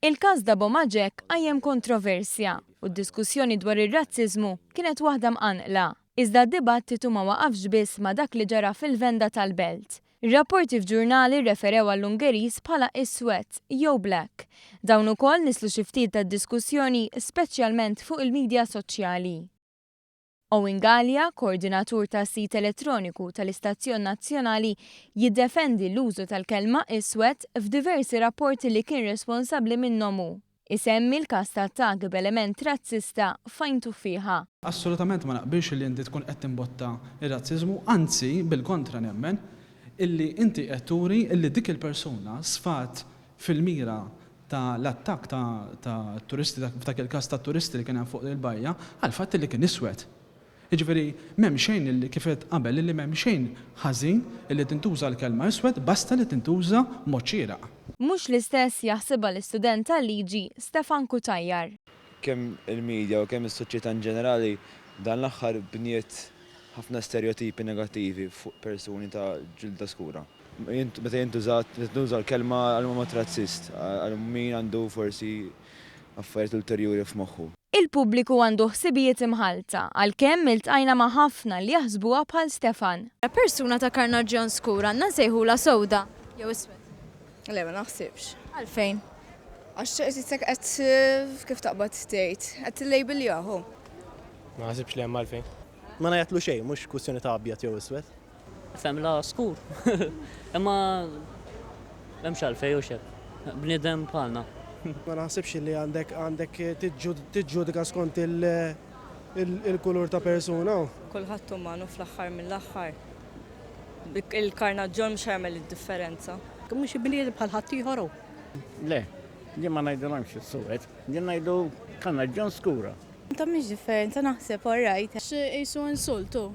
Il-każ Dabo Maġek għajjem kontroversja u d-diskussjoni dwar ir-razziżmu kienet waħda mqanqla. Iżda d-dibattitu ma waqafx biss ma dak li ġara fil-Venda tal-Belt. Rapporti f'ġurnali referew għall-Ungeriż bħala iswed jew black. Dawn ukoll nislu xi ftit tad-diskussjoni speċjalment fuq il-midja soċjali. Owen Gallia, koordinatur tas sit elettroniku tal-Istazzjon Nazzjonali, jiddefendi l-użu tal-kelma iswed f'diversi rapporti li kien responsabbli minnhom hu. Isemmi l-każ ta' attakk b'element razzista fajntu fiha. Assolutament ma naqbilx li inti tkun qed timbotta ir-razziżmu, anzi bil-kontra nemmen illi inti qed turi illi dik il-persuna sfat fil-mira ta' l-attakk ta' turisti f'dak il-każ ta' turisti li kien hemm fuq il-bajja għal fatt li kien iswed. Jiġifieri m'hemm xejn illi kif qed qabel illi m'hemm xejn ħażin illi tintuża l-kelma iswed basta li tintuża mod xieraq. Mhux l-istess jaħsibha l-istudent tal-liġi Stefan Kutajjar. Kemm il-medja u kemm is-soċjetà in ġenerali dan l-aħħar bniet ħafna stereotipi negattivi fuq persuni ta' ġilda skura. Meta jintuża l-kelma għal mod razzist, għal min għandu forsi affarijiet ulterjuri f'moħħu. Il-pubbliku għandu ħsibijiet imħalta għalkemm iltqajna ma' ħafna li jaħsbuha bħal Stefan. Persuna ta' karnaġġjon skura għandna nsejħula sewda jew iswed. Le, ma naħsibx. Għalfejn? Għax qed kif taqbad tgħid, qed tillejbil jaħu. Ma naħsibx li hemm għalfejn. Ma ngħidlu xejn, mhux kwistjoni ta' abjad jew iswed. Femla skur. Imma m'hemmx għalfejn u xek. Bniedem bħalna. Ma naħsibx li għandek tiġġudika skont il-kulur ta' persuna. Kulħadd umanu fl-aħħar mill-aħħar. Il-karnaġġjon mhux jagħmel id-differenza. Mhux ibniet bħal ħadd ieħor. Le, jien ma ngħidulhomx is-suwed, jien ngħidu karnaġġjon skura. Ta' mhix differenza naħseb orajt. Qisu insultu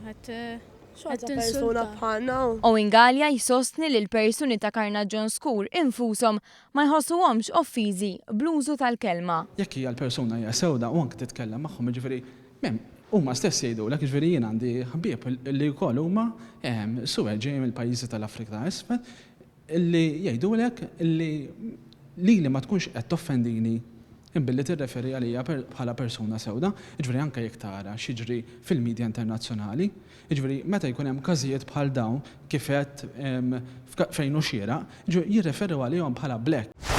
Persuna bħalna. Owen Gallia jsostni li l-persuni ta' karnaġġjon skur infushom ma jħossuhomx offiżi bl-użu tal-kelma. Jekk hija l-persuna hija sewda u anke titkellem magħhom, jiġifieri m'hemm huma stess jgħidulek, jiġifieri jien għandi ħbieb li wkoll huma suwed ġejjin mill-pajjiżi tal-Afrika ta' Isfel illi jgħidulek illi ma tkunx qed toffendini imbilli tirreferi għalija bħala persuna sewda, jiġifieri anke jekk tara x'jiġri fil-midja internazzjonali, jiġifieri meta jkun hemm każijiet bħal dawn kif qed fejn hu xieraq, jirreferu għalihom bħala black.